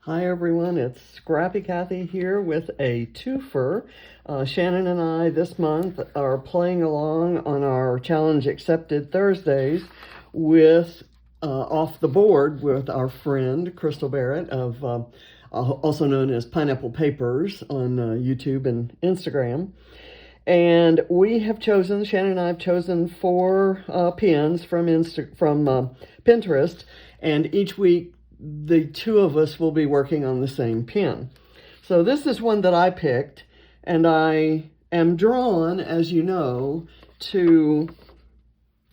Hi everyone, it's Scrappy Kathy here with a twofer. Shannon and I this month are playing along on our Challenge Accepted Thursdays with Off the Board with our friend Crystal Barrett of also known as Pineapple Papers on YouTube and Instagram. And we have chosen, Shannon and I have chosen 4 pins from Pinterest, and each week the two of us will be working on the same pin. So this is one that I picked, and I am drawn, as you know, to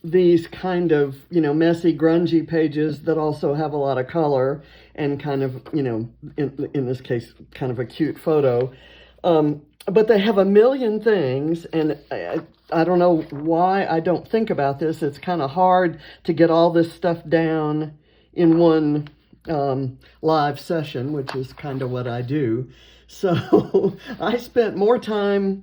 these kind of, messy, grungy pages that also have a lot of color and kind of, in this case, kind of a cute photo. But they have a million things, and I don't know why I don't think about this. It's kind of hard to get all this stuff down in one live session, which is kind of what I do. So I spent more time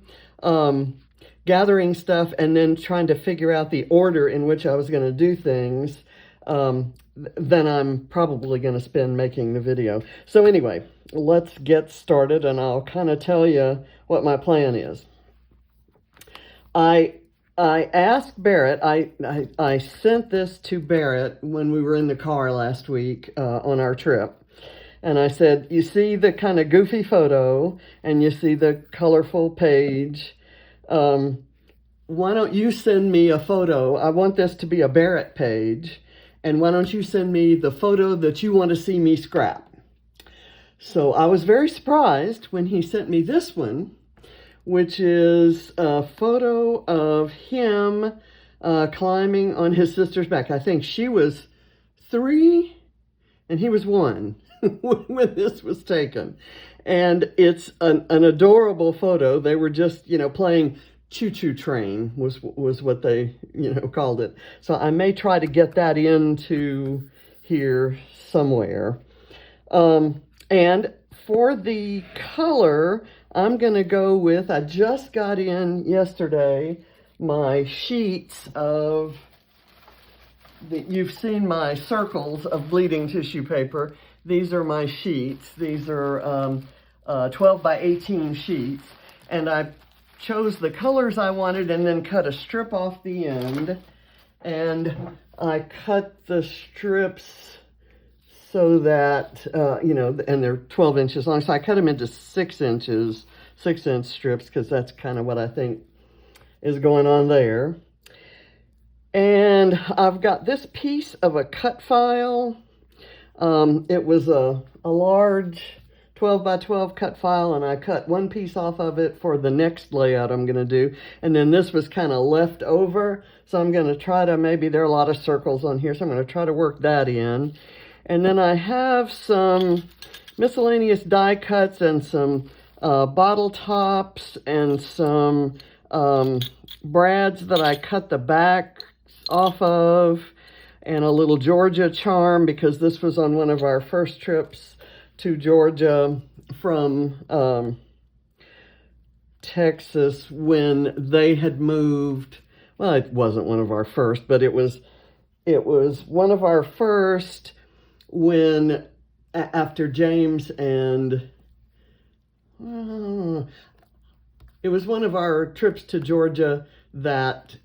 gathering stuff and then trying to figure out the order in which I was going to do things than I'm probably going to spend making the video. So anyway, let's get started, and I'll kind of tell you what my plan is. I asked Barrett, I sent this to Barrett when we were in the car last week on our trip. And I said, you see the kind of goofy photo and you see the colorful page. Why don't you send me a photo? I want this to be a Barrett page. And why don't you send me the photo that you want to see me scrap? So I was very surprised when he sent me this one, which is a photo of him climbing on his sister's back. I think she was 3 and he was 1 when this was taken. And it's an adorable photo. They were just, playing choo-choo train was what they, called it. So I may try to get that into here somewhere. And for the color, I'm going to go with, I just got in yesterday, my sheets of, you've seen my circles of bleeding tissue paper. These are my sheets. These are 12 by 18 sheets. And I chose the colors I wanted and then cut a strip off the end. And I cut the strips so that, and they're 12 inches long. So I cut them into 6-inch strips because that's kind of what I think is going on there. And I've got this piece of a cut file. It was a large 12 by 12 cut file, and I cut one piece off of it for the next layout I'm going to do. And then this was kind of left over. So I'm going to try to, maybe there are a lot of circles on here, so I'm going to try to work that in. And then I have some miscellaneous die cuts and some bottle tops and some brads that I cut the back off of, and a little Georgia charm because this was on one of our first trips to Georgia from Texas when they had moved. Well, it wasn't one of our first, but it was one of our first when after James and it was one of our trips to Georgia that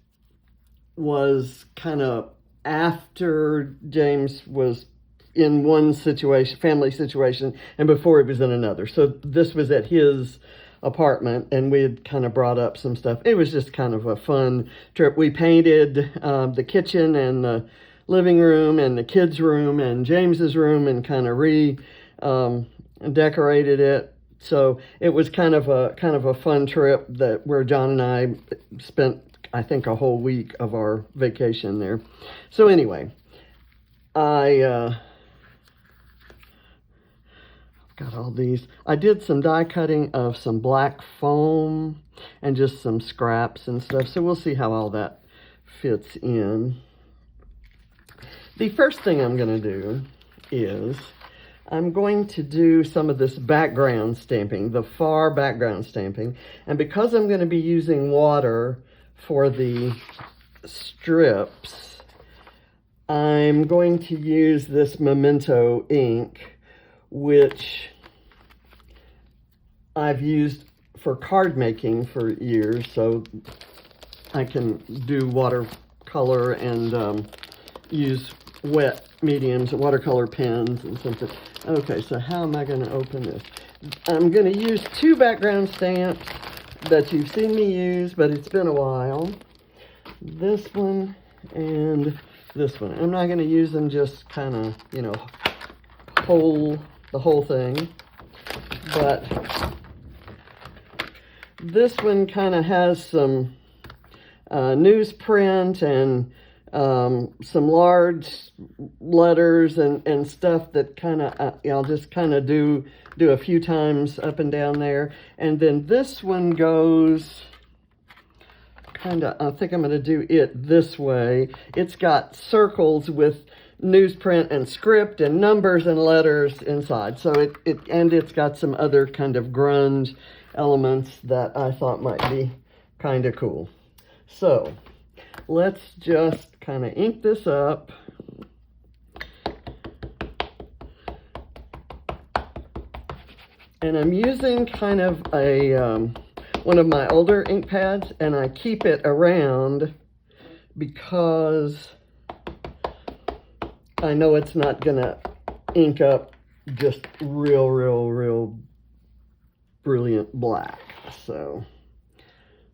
was kind of after James was in one situation, family situation, and before he was in another. So this was at his apartment, and we had kind of brought up some stuff. It was just kind of a fun trip. We painted the kitchen and the living room and the kids' room and James's room and kind of decorated it. So it was kind of a fun trip where John and I spent, I think, a whole week of our vacation there. So anyway, I got all these. I did some die cutting of some black foam and just some scraps and stuff. So we'll see how all that fits in. The first thing I'm going to do is I'm going to do some of this background stamping, the far background stamping. And because I'm going to be using water for the strips, I'm going to use this Memento ink, which I've used for card making for years, so I can do watercolor and use wet mediums, watercolor pens and something. Okay, so how am I going to open this? I'm going to use two background stamps that you've seen me use, but it's been a while. This one and this one. I'm not going to use them just kind of, you know, the whole thing, but this one kind of has some newsprint and some large letters and stuff that kind of I'll just kind of do a few times up and down there. And then this one goes kind of, I think I'm going to do it this way. It's got circles with newsprint and script and numbers and letters inside. So it's got some other kind of grunge elements that I thought might be kind of cool. So let's just kind of ink this up. And I'm using kind of a one of my older ink pads, and I keep it around because I know it's not gonna ink up just real brilliant black. So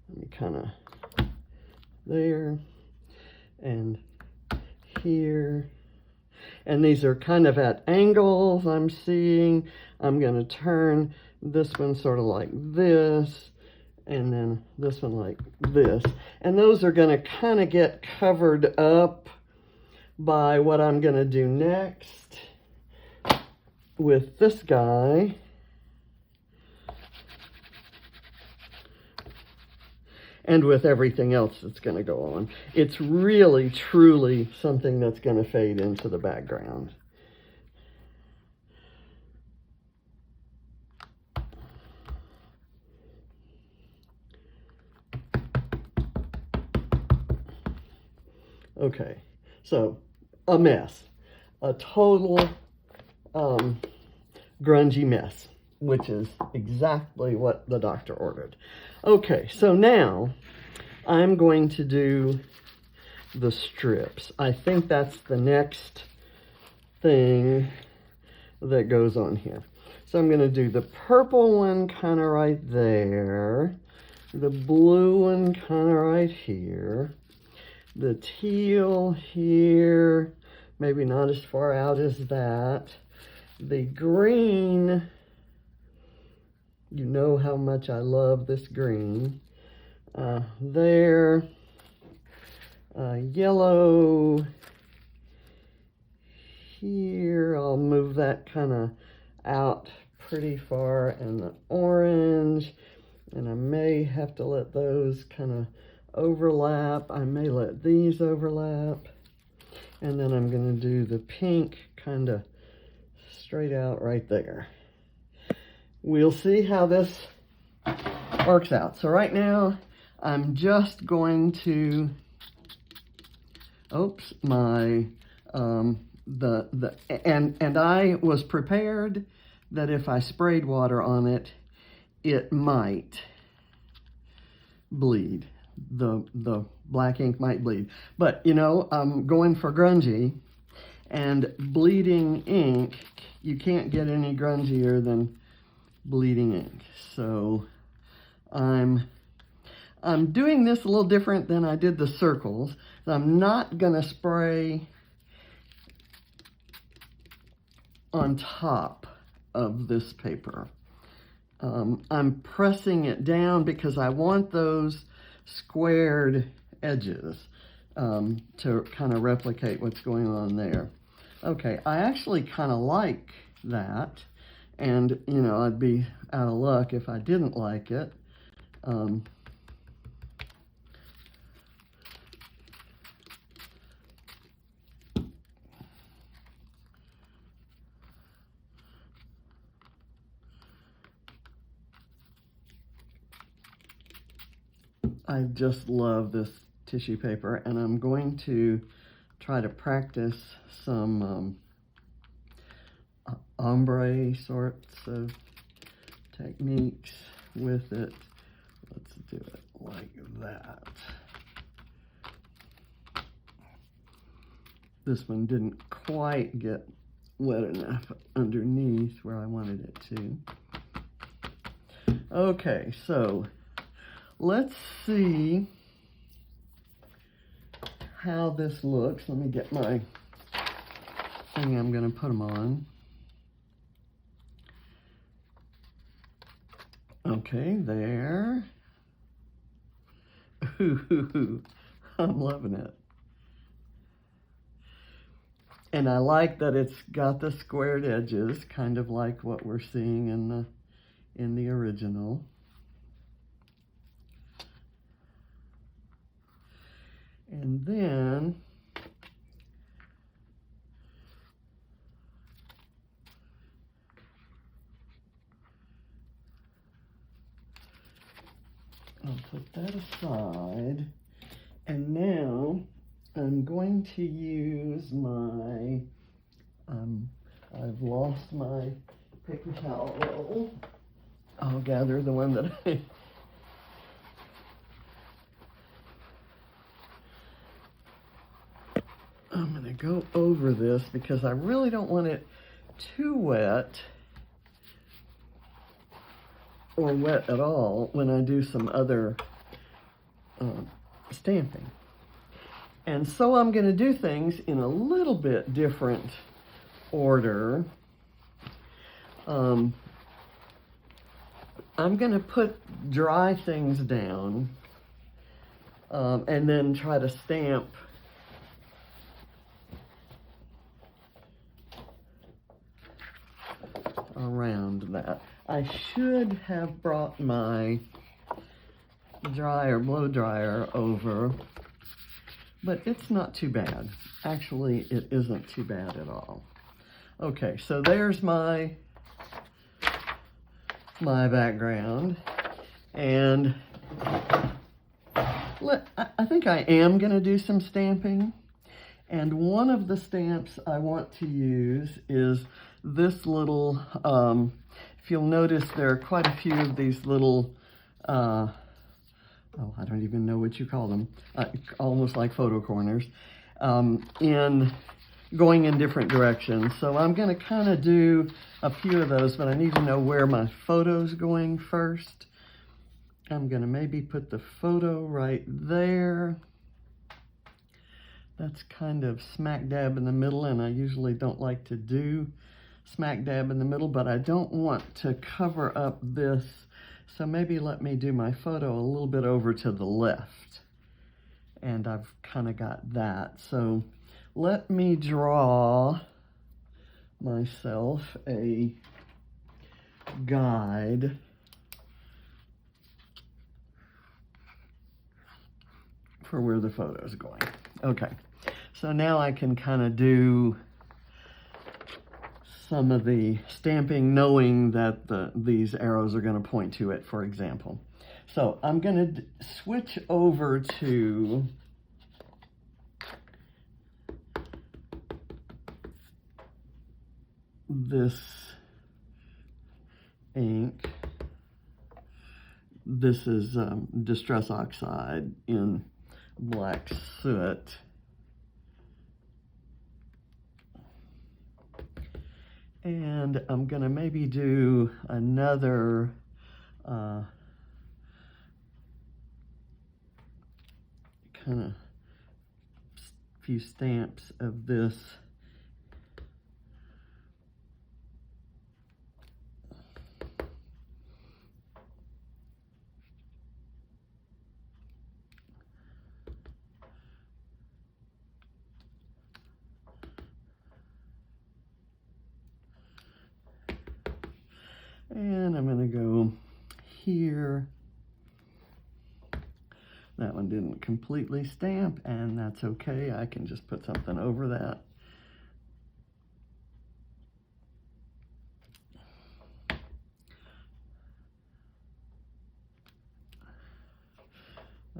let me kind of there and here, and these are kind of at angles. I'm seeing I'm going to turn this one sort of like this, and then this one like this, and those are going to kind of get covered up by what I'm going to do next with this guy. And with everything else that's going to go on. It's really, truly something that's going to fade into the background. Okay, so a mess. A total grungy mess, which is exactly what the doctor ordered. Okay, so now I'm going to do the strips. I think that's the next thing that goes on here. So I'm going to do the purple one kind of right there, the blue one kind of right here, the teal here, maybe not as far out as that, the green. You know how much I love this green. There. Yellow here. I'll move that kind of out pretty far. And the orange. And I may have to let those kind of overlap. I may let these overlap. And then I'm going to do the pink kind of straight out right there. We'll see how this works out. So right now, I'm just going to, oops, my, and I was prepared that if I sprayed water on it, it might bleed. The black ink might bleed. But, you know, I'm going for grungy, and bleeding ink, you can't get any grungier than bleeding ink. So I'm doing this a little different than I did the circles. I'm not gonna spray on top of this paper. I'm pressing it down because I want those squared edges to kind of replicate what's going on there. Okay, I actually kind of like that. And, you know, I'd be out of luck if I didn't like it. I just love this tissue paper, and I'm going to try to practice some ombre sorts of techniques with it. Let's do it like that. This one didn't quite get wet enough underneath where I wanted it to. Okay, so let's see how this looks. Let me get my thing I'm going to put them on. Okay, there. Ooh, I'm loving it. And I like that it's got the squared edges, kind of like what we're seeing in the original. And then I'll put that aside. And now I'm going to use my, I've lost my paper towel roll. I'll gather the one that I'm going to go over this because I really don't want it too wet or wet at all when I do some other stamping. And so I'm going to do things in a little bit different order. I'm going to put dry things down and then try to stamp around that. I should have brought my dryer, blow dryer over, but it's not too bad. Actually, it isn't too bad at all. Okay, so there's my background, and I think I am going to do some stamping, and one of the stamps I want to use is this little, if you'll notice, there are quite a few of these little, oh, I don't even know what you call them, almost like photo corners, going in different directions. So I'm going to kind of do a few of those, but I need to know where my photo's going first. I'm going to maybe put the photo right there. That's kind of smack dab in the middle, and I usually don't like to do smack dab in the middle, but I don't want to cover up this, so maybe let me do my photo a little bit over to the left. And I've kind of got that. So let me draw myself a guide for where the photo is going. Okay, so now I can kind of do some of the stamping knowing that these arrows are going to point to it, for example. So I'm going to switch over to this ink. This is Distress Oxide in Black Soot. And I'm gonna maybe do another kind of few stamps of this. And I'm going to go here. That one didn't completely stamp, and that's okay. I can just put something over that.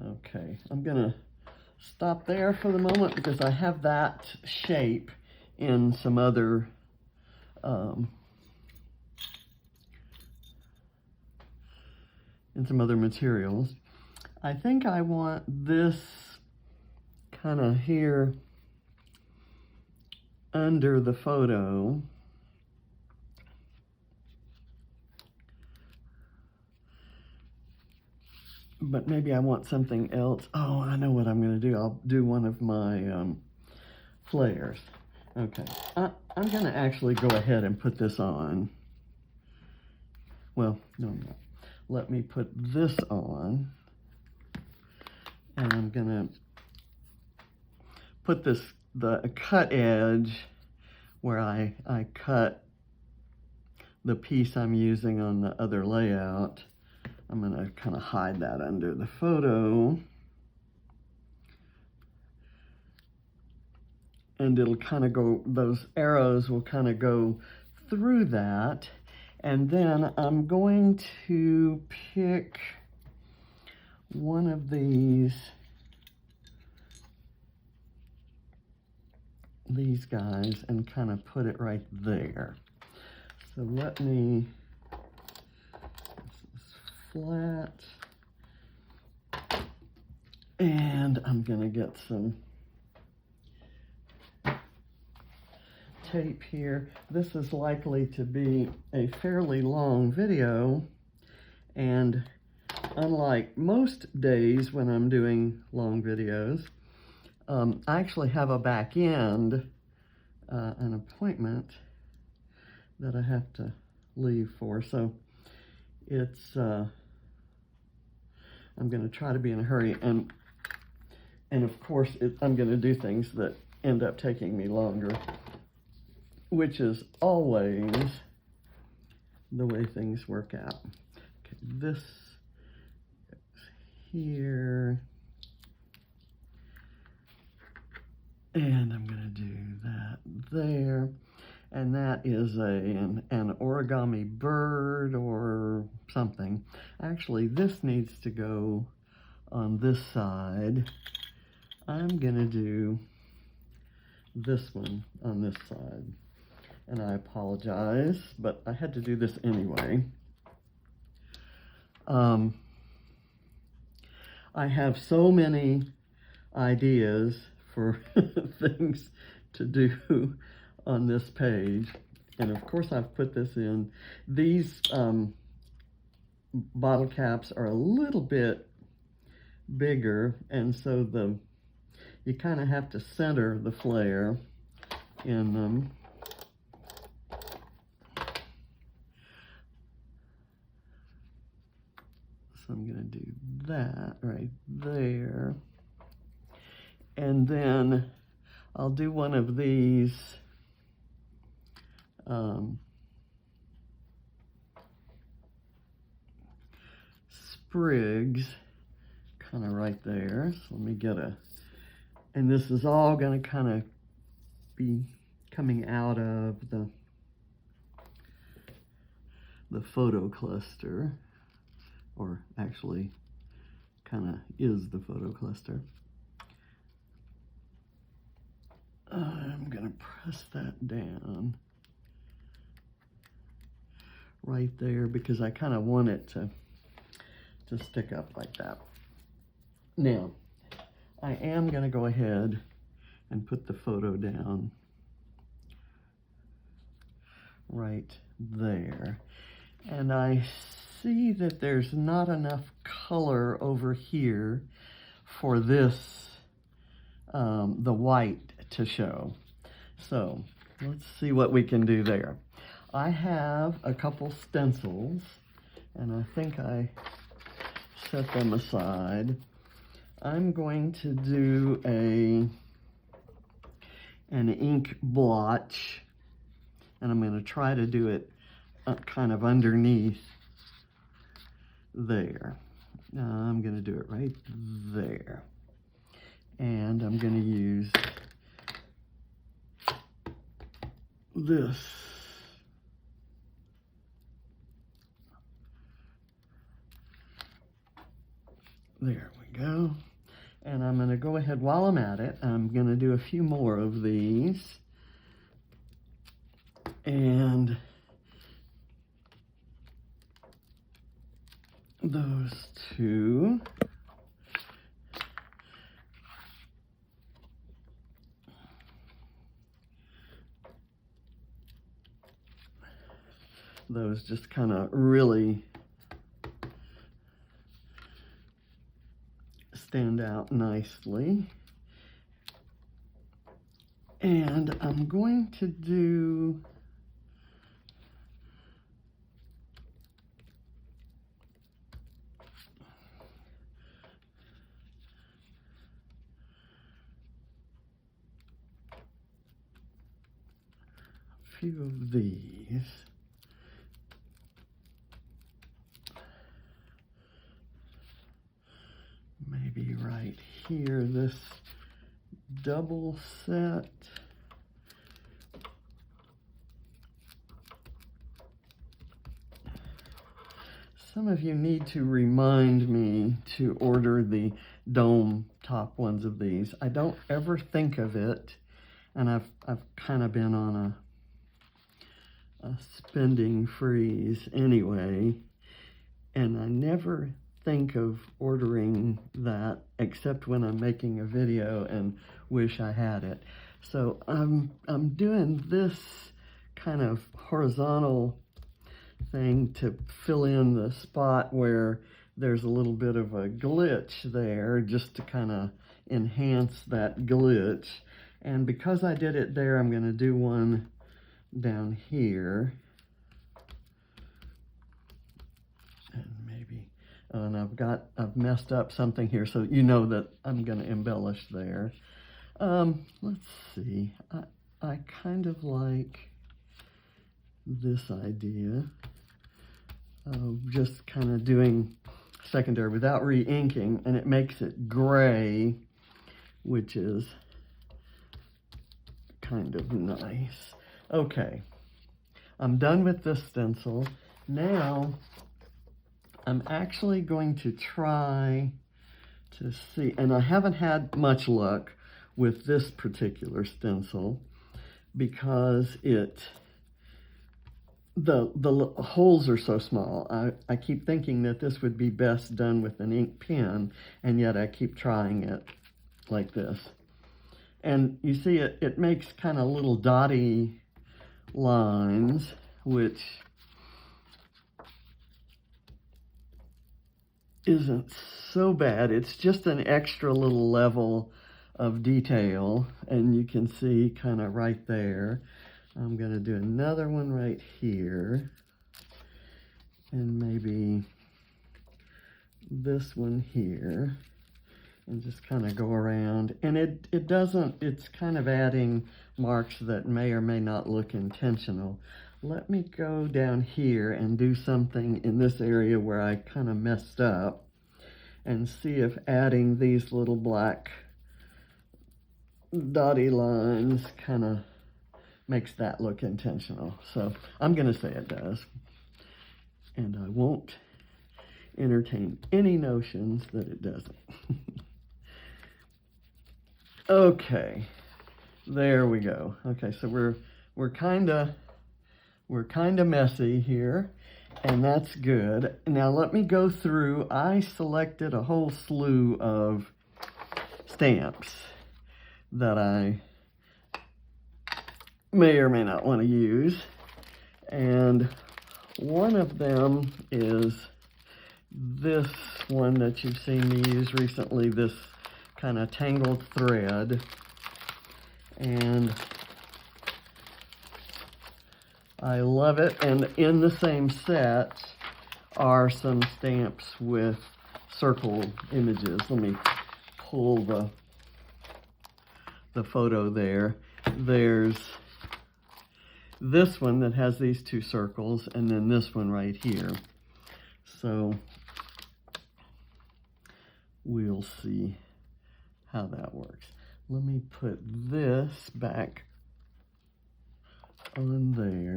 Okay, I'm going to stop there for the moment because I have that shape in some other and some other materials. I think I want this kind of here under the photo. But maybe I want something else. Oh, I know what I'm going to do. I'll do one of my flares. Okay, I'm going to actually go ahead and put this on. Well, no, I'm not. Let me put this on. And I'm going to put this, the cut edge where I cut the piece I'm using on the other layout. I'm going to kind of hide that under the photo. And it'll kind of go, those arrows will kind of go through that. And then I'm going to pick one of these guys and kind of put it right there. So let me, this is flat, and I'm gonna get some tape here. This is likely to be a fairly long video, and unlike most days when I'm doing long videos, I actually have a back end, an appointment that I have to leave for. So it's, I'm going to try to be in a hurry. And of course, I'm going to do things that end up taking me longer, which is always the way things work out. Okay, this goes here. And I'm going to do that there. And that is an origami bird or something. Actually, this needs to go on this side. I'm going to do this one on this side. And I apologize, but I had to do this anyway. I have so many ideas for things to do on this page, and of course I've put this in. These bottle caps are a little bit bigger, and so you kind of have to center the flare in them. So I'm going to do that right there. And then I'll do one of these sprigs kind of right there. So let me get and this is all going to kind of be coming out of the photo cluster, or actually kind of is the photo cluster. I'm going to press that down right there because I kind of want it to stick up like that. Now, I am going to go ahead and put the photo down right there. And I see that there's not enough color over here for this, the white to show. So let's see what we can do there. I have a couple stencils, and I think I set them aside. I'm going to do an ink blotch, and I'm going to try to do it kind of underneath there. I'm going to do it right there. And I'm going to use this. There we go. And I'm going to go ahead, while I'm at it, I'm going to do a few more of these. And those two. Those just kind of really stand out nicely. And I'm going to do a few of these. Maybe right here, this double set. Some of you need to remind me to order the dome top ones of these. I don't ever think of it, and I've kind of been on a spending freeze anyway, and I never think of ordering that except when I'm making a video and wish I had it. So I'm doing this kind of horizontal thing to fill in the spot where there's a little bit of a glitch there, just to kind of enhance that glitch. And because I did it there, I'm going to do one down here. And maybe, and I've messed up something here, so you know that I'm going to embellish there. Let's see. I kind of like this idea of just kind of doing secondary without re-inking, and it makes it gray, which is kind of nice. Okay, I'm done with this stencil. Now I'm actually going to try to see, and I haven't had much luck with this particular stencil because the holes are so small. I keep thinking that this would be best done with an ink pen, and yet I keep trying it like this. And you see it makes kind of little dotty lines, which isn't so bad. It's just an extra little level of detail, and you can see kind of right there. I'm going to do another one right here, and maybe this one here, and just kind of go around. And it doesn't, it's kind of adding marks that may or may not look intentional. Let me go down here and do something in this area where I kind of messed up, and see if adding these little black dotty lines kind of makes that look intentional. So I'm going to say it does, and I won't entertain any notions that it doesn't. Okay, there we go. Okay, so we're kind of messy here, and that's good. Now let me go through. I selected a whole slew of stamps that I may or may not want to use, and one of them is this one that you've seen me use recently, this kind of tangled thread. And I love it. And in the same set are some stamps with circle images. Let me pull the photo there. There's this one that has these two circles, and then this one right here. So we'll see how that works. Let me put this back on there.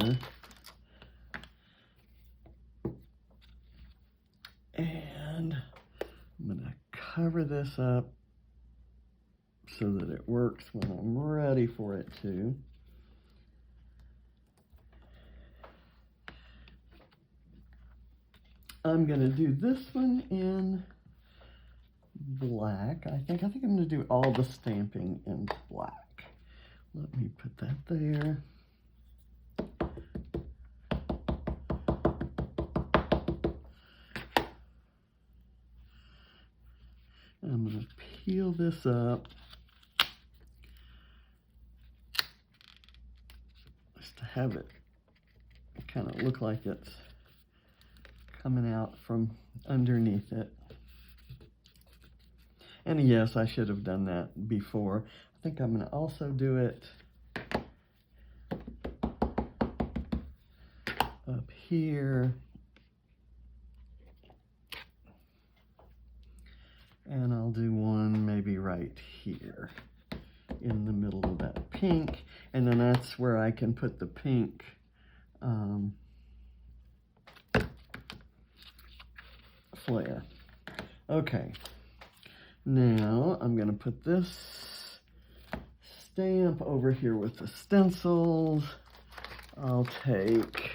And I'm going to cover this up so that it works when I'm ready for it to. I'm going to do this one in black. I think I'm going to do all the stamping in black. Let me put that there. I'm going to peel this up just to have it kind of look like it's coming out from underneath it. And yes, I should have done that before. I think I'm going to also do it up here. And I'll do one maybe right here in the middle of that pink. And then that's where I can put the pink flare. Okay. Now I'm going to put this stamp over here with the stencils. I'll take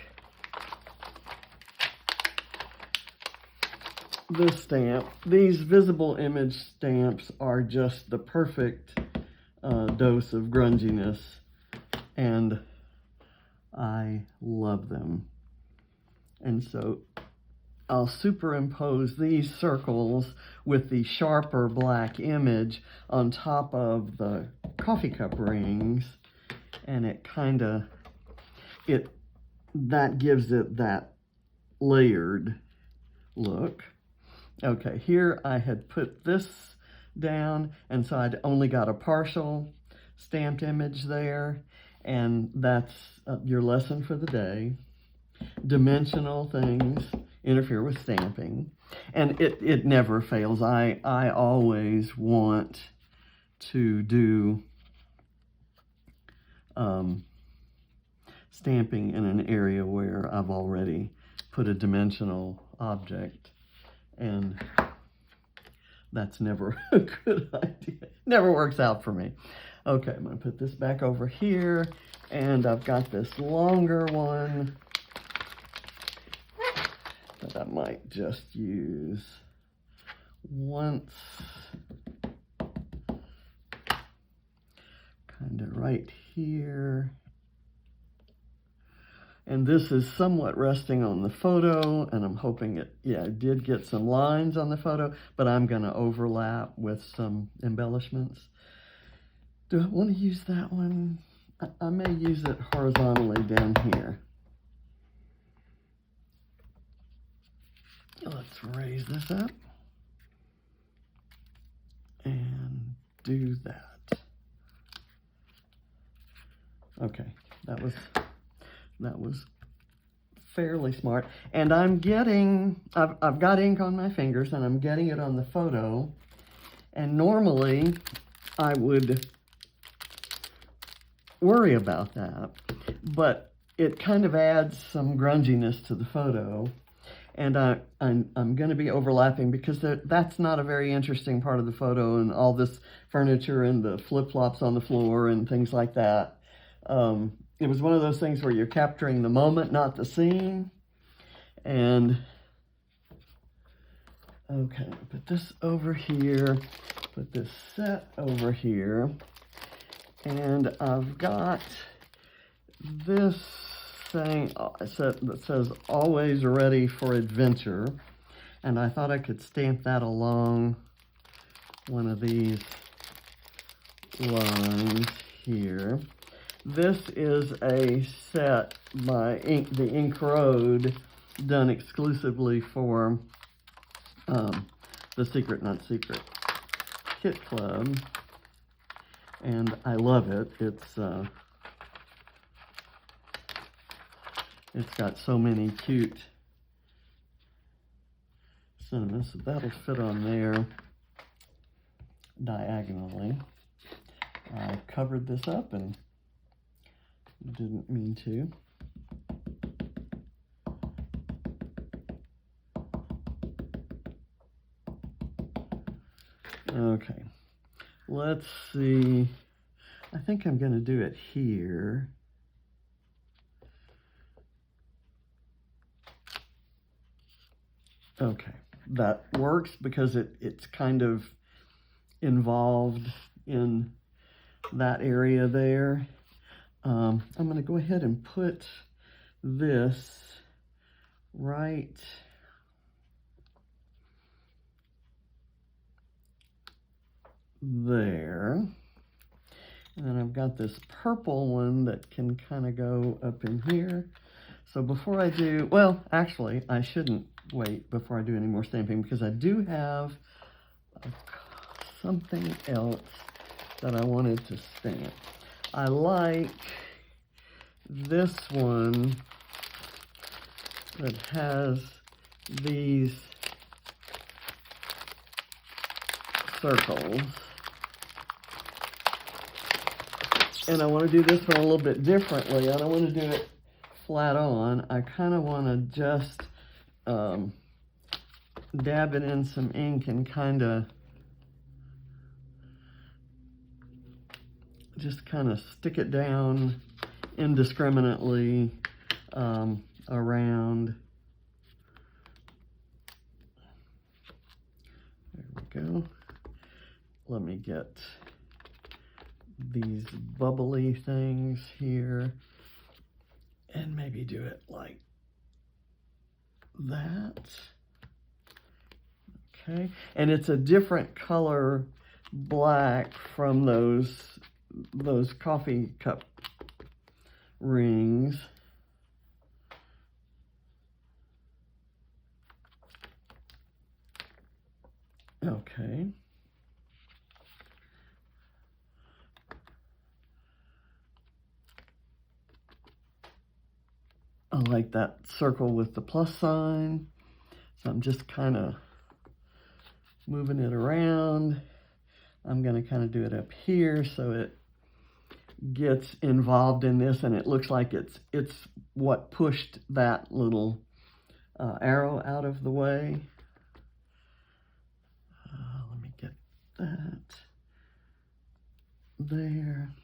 this stamp. These visible image stamps are just the perfect dose of grunginess, and I love them. And so I'll superimpose these circles with the sharper black image on top of the coffee cup rings, and it kind of, that gives it that layered look. Okay, here I had put this down, and so I'd only got a partial stamped image there, and that's your lesson for the day. Dimensional things interfere with stamping, and it never fails. I always want to do stamping in an area where I've already put a dimensional object, and that's never a good idea. Never works out for me. Okay, I'm going to put this back over here, and I've got this longer one that I might just use once, kind of right here. And this is somewhat resting on the photo, and I'm hoping it did get some lines on the photo, but I'm going to overlap with some embellishments. Do I want to use that one? I may use it horizontally down here. Let's raise this up and do that. Okay, that was fairly smart. And I'm getting, I've got ink on my fingers, and I'm getting it on the photo. And normally I would worry about that, but it kind of adds some grunginess to the photo. And I'm going to be overlapping because that's not a very interesting part of the photo, and all this furniture and the flip-flops on the floor and things like that. It was one of those things where you're capturing the moment, not the scene. And, okay, put this over here, put this set over here, and I've got this thing that says always ready for adventure, and I thought I could stamp that along one of these lines here. This is a set by the Ink Road, done exclusively for the Secret Not Secret Kit Club, and I love it. It's got so many cute sentiments, so that'll fit on there diagonally. I covered this up and didn't mean to. Okay, let's see. I think I'm going to do it here. Okay, that works because it's kind of involved in that area there. I'm going to go ahead and put this right there. And then I've got this purple one that can kind of go up in here. So before I do, well, actually, I shouldn't wait before I do any more stamping because I do have something else that I wanted to stamp. I like this one that has these circles. And I want to do this one a little bit differently. I don't want to do it flat on. I kind of want to just dab it in some ink and kind of just kind of stick it down indiscriminately around. There we go. Let me get these bubbly things here and maybe do it like that. Okay, and it's a different color black from those coffee cup rings. Okay. I like that circle with the plus sign. So I'm just kind of moving it around. I'm going to kind of do it up here so it gets involved in this and it looks like it's what pushed that little arrow out of the way. Let me get that there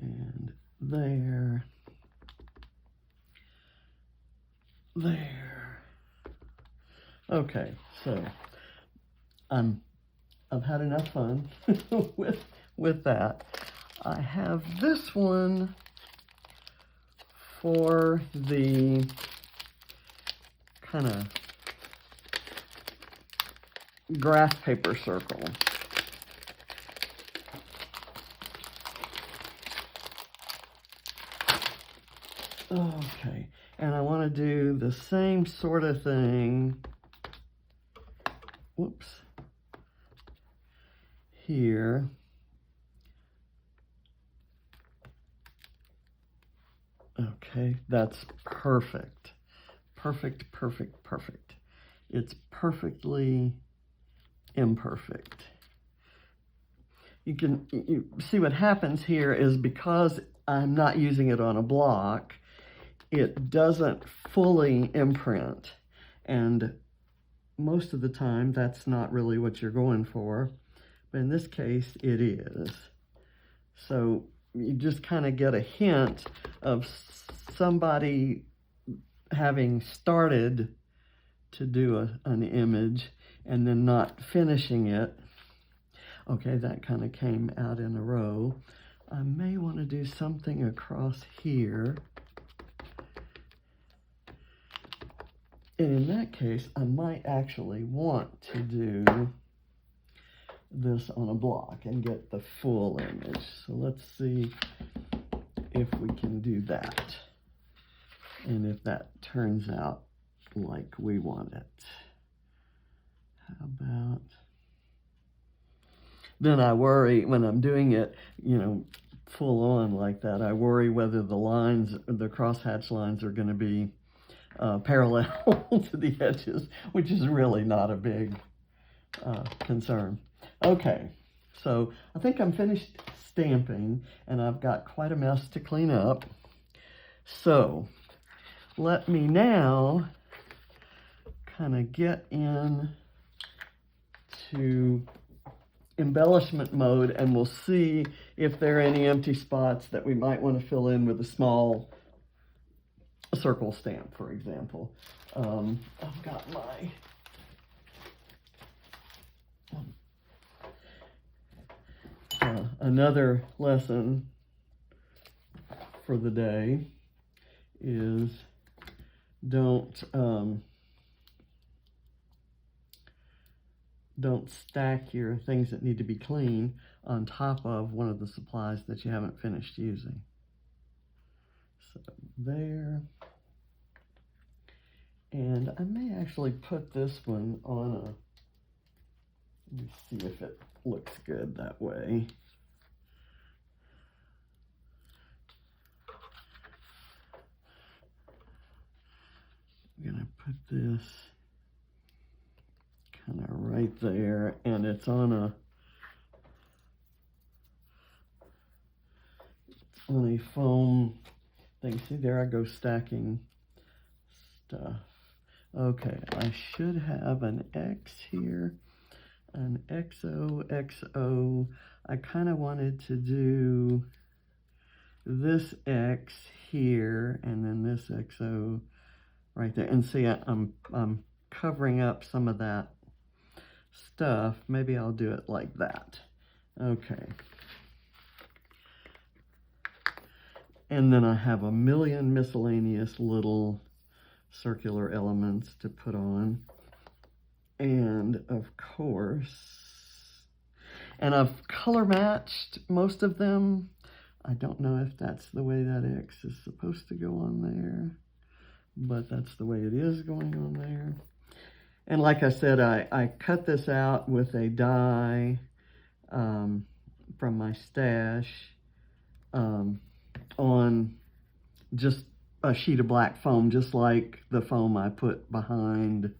and there. There. Okay, so I've had enough fun with that. I have this one for the kind of grass paper circle. Okay, and I want to do the same sort of thing. Whoops. Here. Okay, that's perfect. Perfect, perfect, perfect. It's perfectly imperfect. You see what happens here is because I'm not using it on a block, it doesn't fully imprint. And most of the time, that's not really what you're going for. But in this case, it is. So you just kind of get a hint of somebody having started to do an image and then not finishing it. Okay, that kind of came out in a row. I may want to do something across here. And in that case, I might actually want to do this on a block and get the full image. So let's see if we can do that. And if that turns out like we want it. How about... Then I worry when I'm doing it, you know, full on like that, I worry whether the lines, the crosshatch lines are going to be parallel to the edges, which is really not a big concern. Okay, so I think I'm finished stamping and I've got quite a mess to clean up. So let me now kind of get in to embellishment mode and we'll see if there are any empty spots that we might want to fill in with a small circle stamp, for example. I've got my another lesson for the day is don't stack your things that need to be clean on top of one of the supplies that you haven't finished using. So there. And I may actually put this one on a, let me see if it looks good that way. I'm gonna put this kind of right there, and it's on a foam thing. See there, I go stacking stuff. Okay, I should have an X here, an XOXO. I kind of wanted to do this X here and then this XO right there. And see, I'm covering up some of that stuff. Maybe I'll do it like that. Okay. And then I have a million miscellaneous little circular elements to put on. And of course, and I've color matched most of them. I don't know if that's the way that X is supposed to go on there, but that's the way it is going on there. And like I said, I cut this out with a die from my stash on just a sheet of black foam, just like the foam I put behind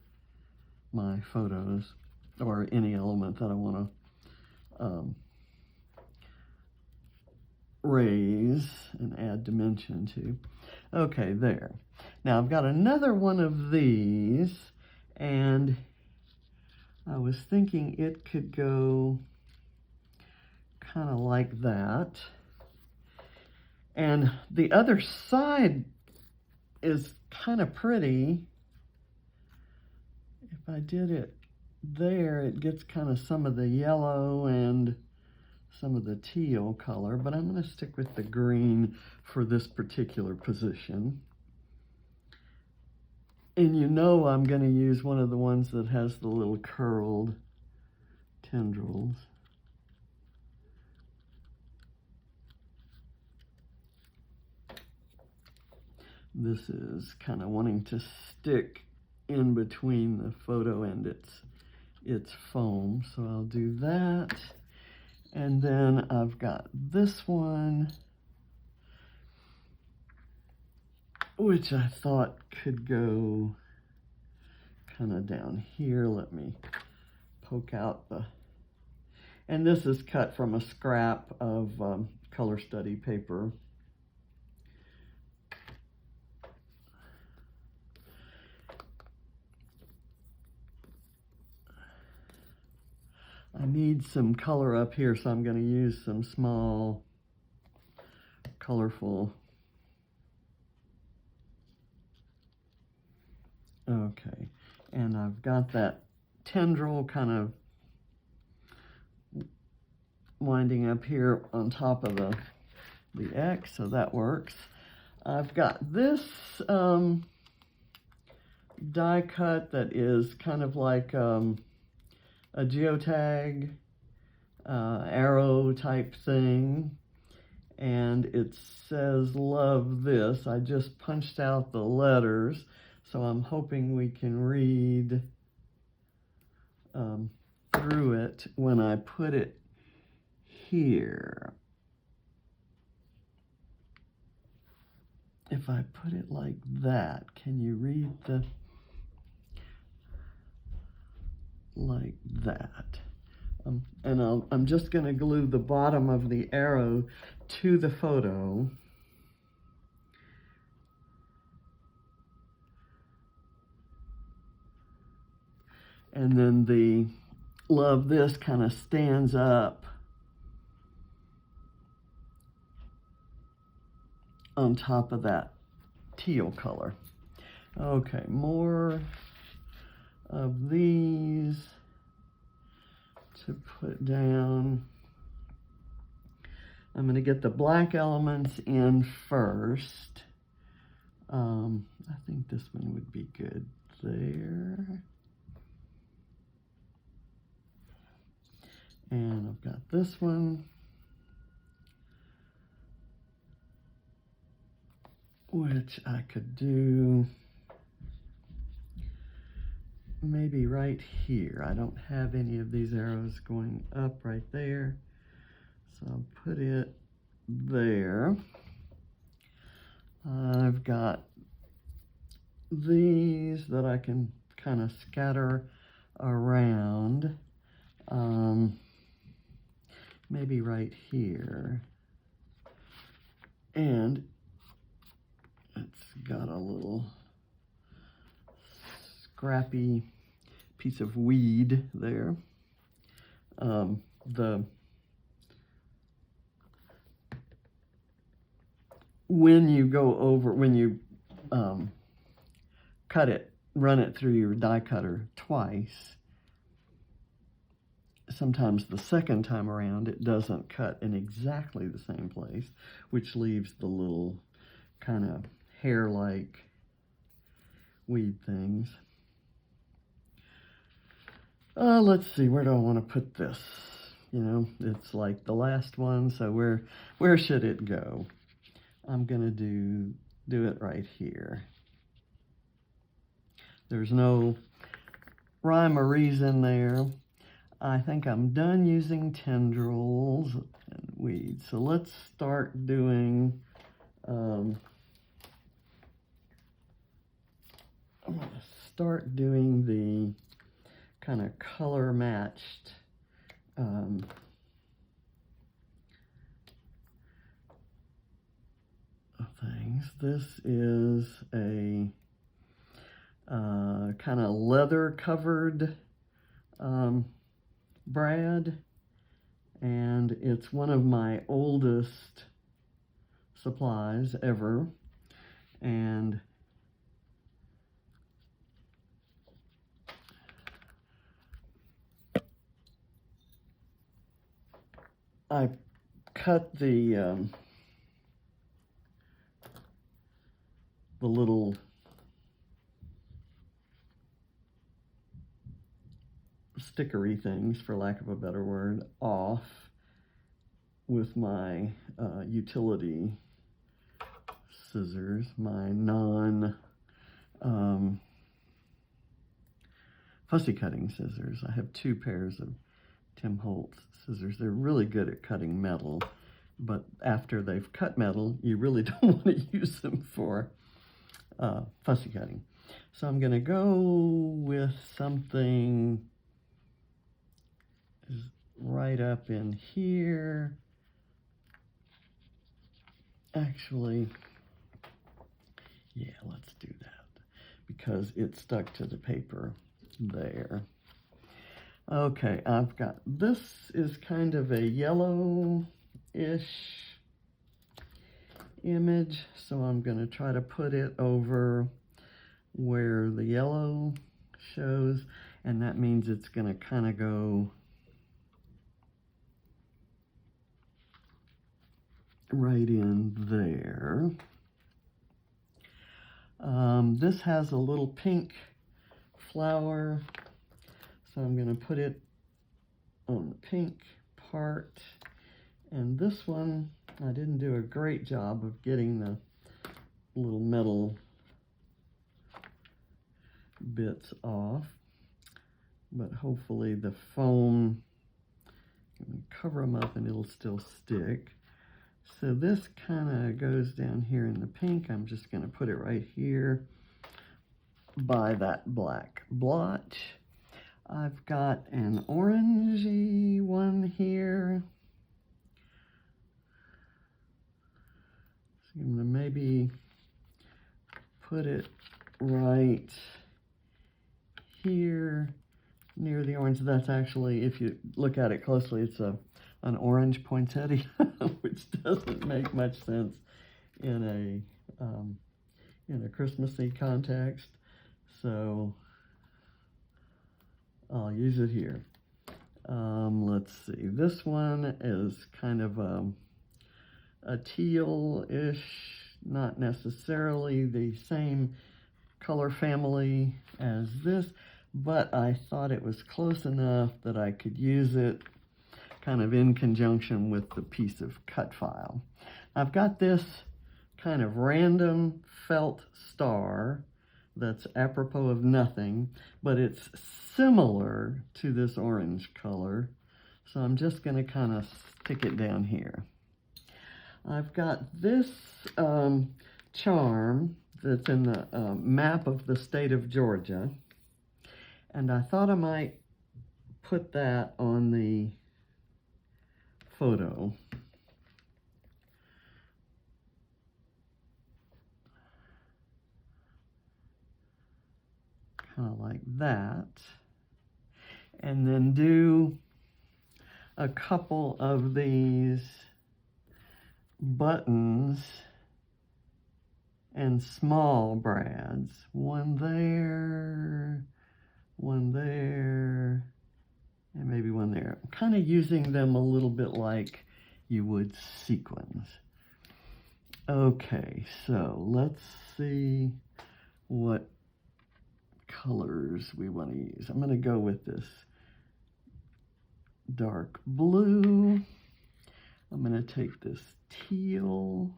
my photos or any element that I want to raise and add dimension to. Okay, there. Now I've got another one of these, and I was thinking it could go kind of like that. And the other side is kind of pretty. If I did it there, it gets kind of some of the yellow and some of the teal color, but I'm going to stick with the green for this particular position. And you know I'm going to use one of the ones that has the little curled tendrils. This is kind of wanting to stick in between the photo and its foam, so I'll do that. And then I've got this one, which I thought could go kind of down here. Let me poke out the, and this is cut from a scrap of color study paper. I need some color up here, so I'm going to use some small, colorful. Okay, and I've got that tendril kind of winding up here on top of the X, so that works. I've got this die cut that is kind of like a geotag arrow type thing, and it says love this. I just punched out the letters, so I'm hoping we can read through it when I put it here. If I put it like that, can you read the, like that? And I'm just going to glue the bottom of the arrow to the photo. And then the love this kind of stands up on top of that teal color. Okay, more of these to put down. I'm going to get the black elements in first. I think this one would be good there. And I've got this one, which I could do maybe right here. I don't have any of these arrows going up right there, so I'll put it there. I've got these that I can kind of scatter around, maybe right here. And it's got a little scrappy piece of weed there. When you cut it, run it through your die cutter twice, sometimes the second time around it doesn't cut in exactly the same place, which leaves the little kind of hair-like weed things. Let's see, where do I want to put this? You know, it's like the last one, so where should it go? I'm gonna do it right here. There's no rhyme or reason there. I think I'm done using tendrils and weeds. So let's start doing, I'm gonna start doing the kind of color matched things. This is a kind of leather covered brad, and it's one of my oldest supplies ever, and I cut the little stickery things, for lack of a better word, off with my utility scissors, my fussy cutting scissors. I have 2 pairs of Tim Holtz scissors. They're really good at cutting metal, but after they've cut metal, you really don't want to use them for fussy cutting. So I'm going to go with something right up in here. Actually, yeah, let's do that because it stuck to the paper there. Okay, I've got, this is kind of a yellow-ish image, so I'm going to try to put it over where the yellow shows, and that means it's going to kind of go right in there. This has a little pink flower, so I'm going to put it on the pink part. And this one, I didn't do a great job of getting the little metal bits off, but hopefully the foam can cover them up and it'll still stick. So this kind of goes down here in the pink. I'm just going to put it right here by that black blotch. I've got an orangey one here. So I'm going to maybe put it right here near the orange. That's actually, if you look at it closely, it's an orange poinsettia, which doesn't make much sense in in a Christmassy context. So I'll use it here. Let's see, this one is kind of a teal-ish, not necessarily the same color family as this, but I thought it was close enough that I could use it kind of in conjunction with the piece of cut file. I've got this kind of random felt star that's apropos of nothing, but it's similar to this orange color. So I'm just going to kind of stick it down here. I've got this charm that's in the map of the state of Georgia, and I thought I might put that on the photo. Kind of like that. And then do a couple of these buttons and small brads. One there, and maybe one there. I'm kind of using them a little bit like you would sequins. Okay, so let's see what colors we want to use. I'm going to go with this dark blue. I'm going to take this teal.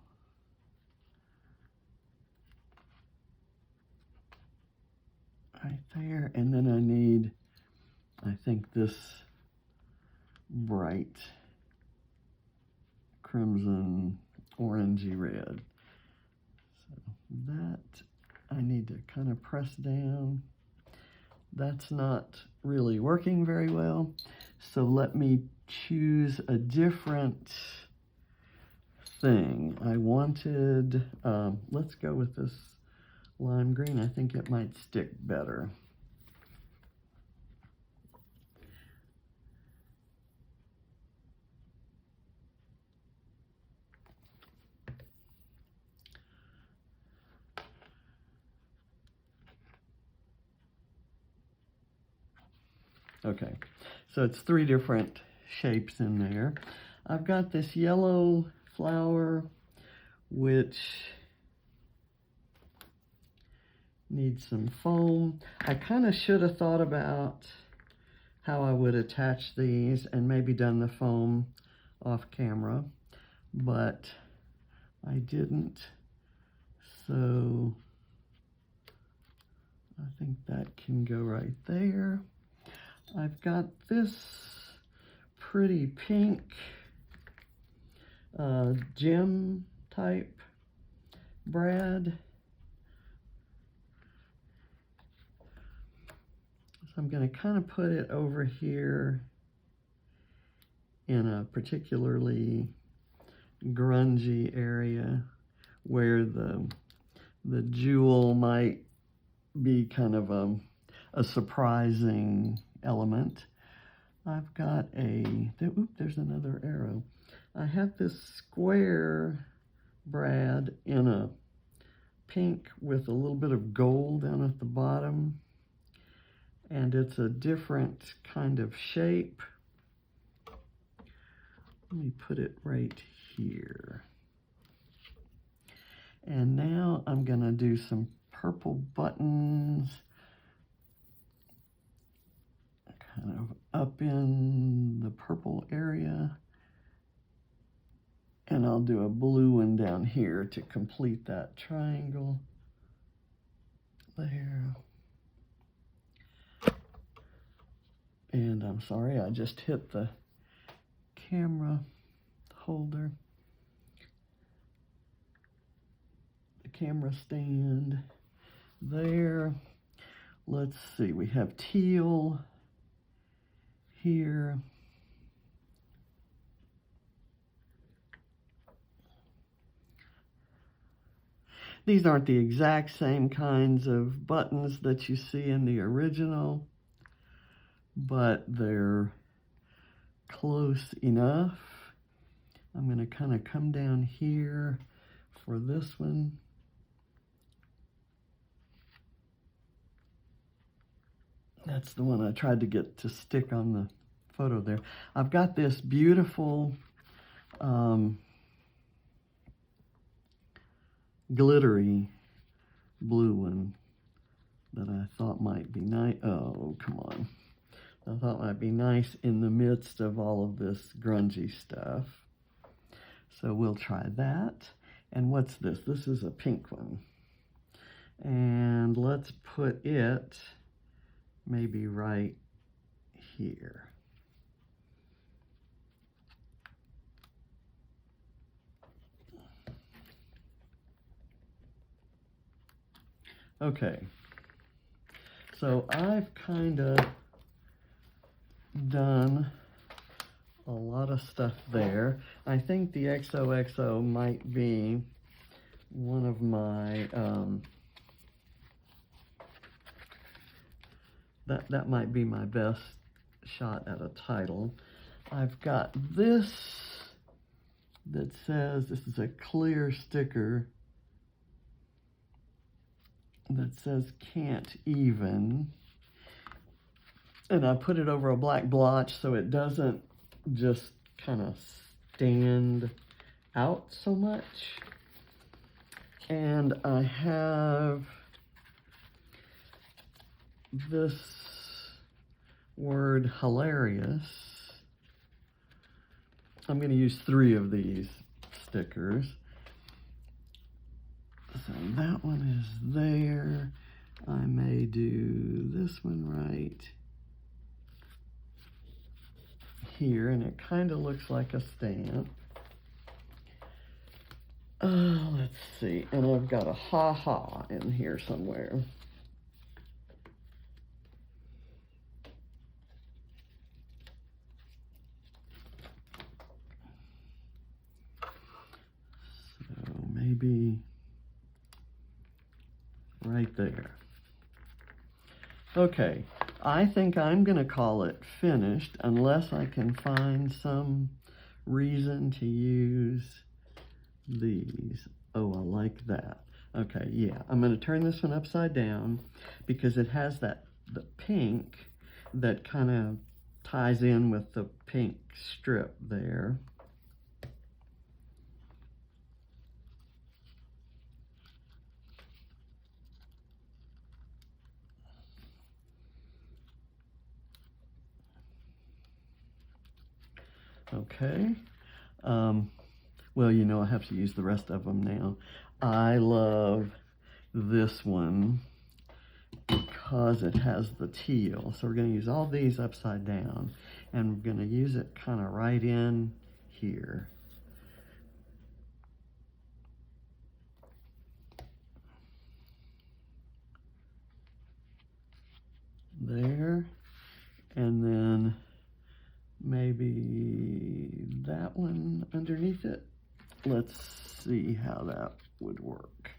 Right there. And then I need, I think, this bright crimson orangey red. So that I need to kind of press down. That's not really working very well. So let me choose a different thing. I wanted, let's go with this lime green. I think it might stick better. Okay, so it's 3 different shapes in there. I've got this yellow flower, which needs some foam. I kind of should have thought about how I would attach these and maybe done the foam off camera, but I didn't. So I think that can go right there. I've got this pretty pink gem type brad. So I'm going to kind of put it over here in a particularly grungy area where the jewel might be kind of a surprising element. I've got there's another arrow. I have this square brad in a pink with a little bit of gold down at the bottom, and it's a different kind of shape. Let me put it right here. And now I'm going to do some purple buttons kind of up in the purple area. And I'll do a blue one down here to complete that triangle. There. And I'm sorry, I just hit the camera holder. The camera stand there. Let's see, we have teal here. These aren't the exact same kinds of buttons that you see in the original, but they're close enough. I'm going to kind of come down here for this one. That's the one I tried to get to stick on the photo there. I've got this beautiful glittery blue one that I thought might be nice. Oh, come on. I thought might be nice in the midst of all of this grungy stuff. So we'll try that. And what's this? This is a pink one. And let's put it maybe right here. Okay, so I've kind of done a lot of stuff there. I think the XOXO might be one of my, that might be my best shot at a title. I've got this that says, this is a clear sticker that says can't even, and I put it over a black blotch so it doesn't just kind of stand out so much. And I have this word hilarious. I'm going to use 3 of these stickers. So that one is there. I may do this one right here, and it kind of looks like a stamp. Let's see, and I've got a ha-ha in here somewhere. So maybe right there. Okay, I think I'm going to call it finished unless I can find some reason to use these. Oh, I like that. Okay, yeah, I'm going to turn this one upside down because it has the pink that kind of ties in with the pink strip there. Okay, well, you know, I have to use the rest of them now. I love this one because it has the teal. So we're going to use all these upside down, and we're going to use it kind of right in here. There, and then maybe that one underneath it. Let's see how that would work.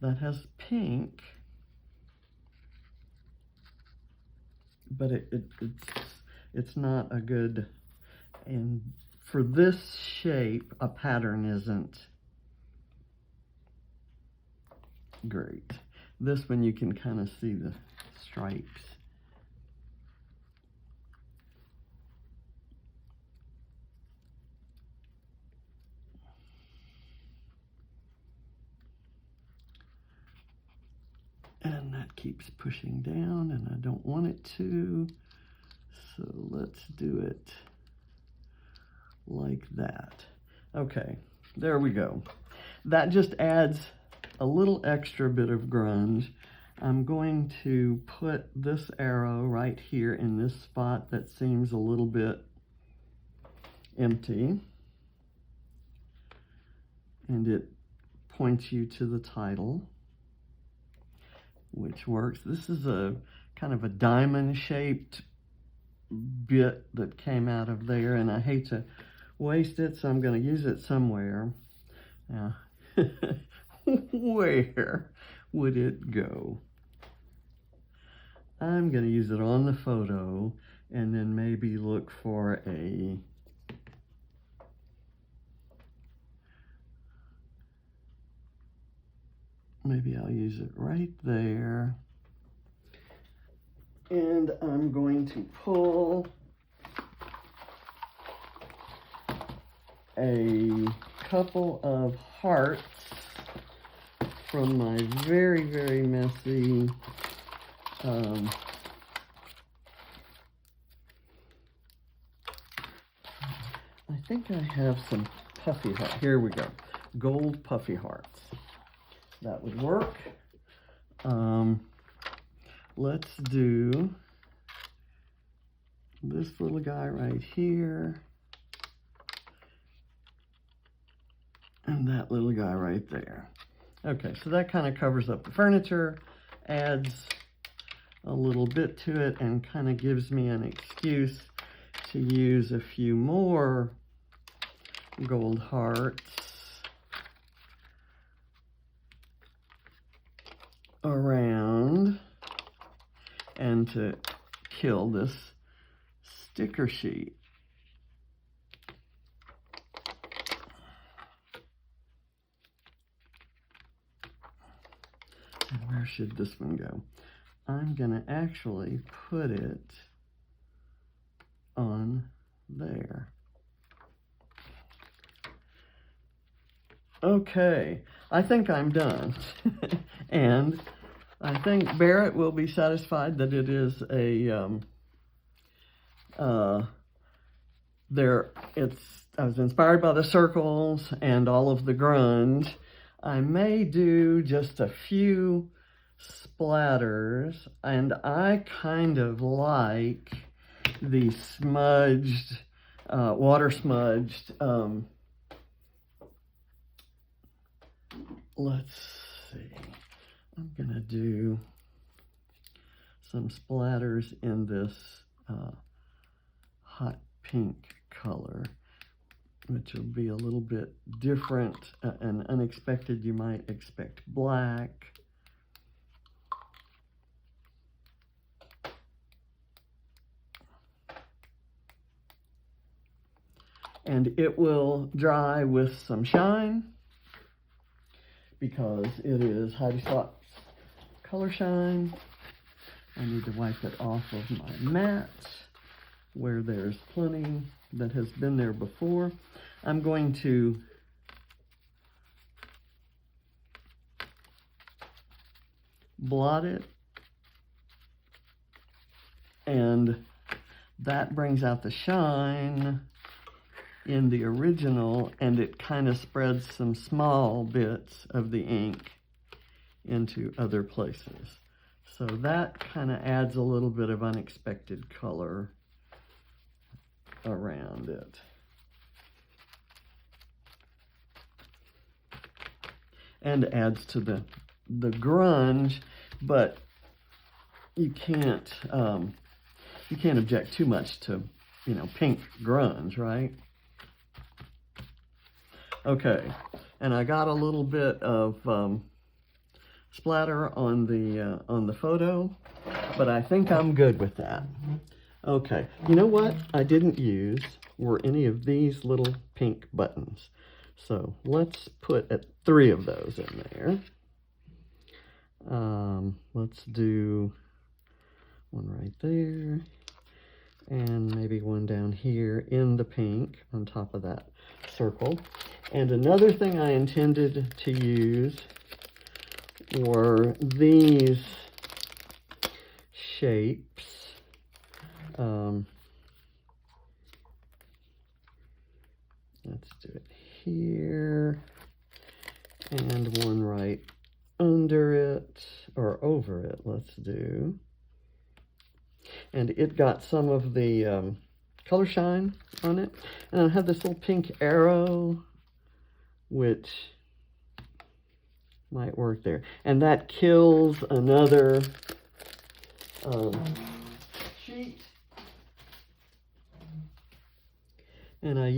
That has pink, but it's not a good, and for this shape, a pattern isn't great. This one you can kind of see the stripes. And that keeps pushing down, and I don't want it to. So let's do it like that. Okay, there we go. That just adds a little extra bit of grunge. I'm going to put this arrow right here in this spot that seems a little bit empty. And it points you to the title, which works. This is a kind of a diamond-shaped bit that came out of there, and I hate to waste it, so I'm going to use it somewhere. Now, where would it go? I'm going to use it on the photo, and then maybe look for a maybe I'll use it right there. And I'm going to pull a couple of hearts from my very, very messy I think I have some puffy hearts. Here we go. Gold puffy hearts. That would work. Let's do this little guy right here. And that little guy right there. Okay, so that kind of covers up the furniture, adds a little bit to it, and kind of gives me an excuse to use a few more gold hearts around and to kill this sticker sheet. And where should this one go? I'm gonna actually put it on there. Okay, I think I'm done. And I think Barrett will be satisfied that it is a, I was inspired by the circles and all of the grunge. I may do just a few splatters, and I kind of like the smudged, water smudged, let's see, I'm gonna do some splatters in this hot pink color, which will be a little bit different and unexpected. You might expect black. And it will dry with some shine because it is Heidi Slott's color shine. I need to wipe it off of my mat where there's plenty that has been there before. I'm going to blot it, and that brings out the shine in the original, and it kind of spreads some small bits of the ink into other places. So that kind of adds a little bit of unexpected color around it. And adds to the grunge, but you can't object too much to, you know, pink grunge, right? Okay, and I got a little bit of splatter on the photo, but I think I'm good with that. Okay, you know what I didn't use were any of these little pink buttons. So let's put 3 of those in there. Let's do one right there, and maybe one down here in the pink on top of that circle. And another thing I intended to use were these shapes. Let's do it here, and one right under it, or over it, let's do. And it got some of the color shine on it. And I have this little pink arrow, which might work there. And that kills another sheet. And I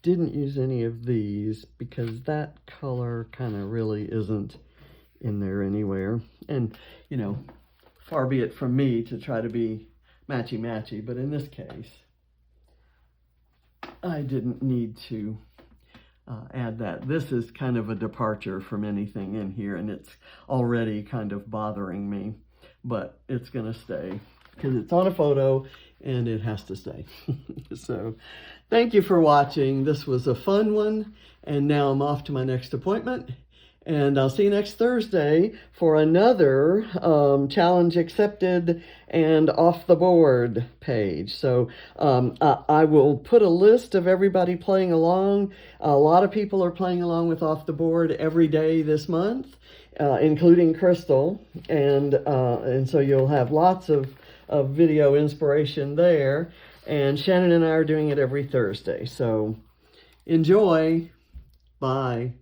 didn't use any of these because that color kind of really isn't in there anywhere. And, you know, far be it from me to try to be matchy-matchy, but in this case, I didn't need to add that. This is kind of a departure from anything in here, and it's already kind of bothering me, but it's going to stay because it's on a photo and it has to stay. So thank you for watching. This was a fun one, and now I'm off to my next appointment. And I'll see you next Thursday for another challenge accepted and off the board page. So I will put a list of everybody playing along. A lot of people are playing along with off the board every day this month, including Crystal. And so you'll have lots of video inspiration there. And Shannon and I are doing it every Thursday. So enjoy. Bye.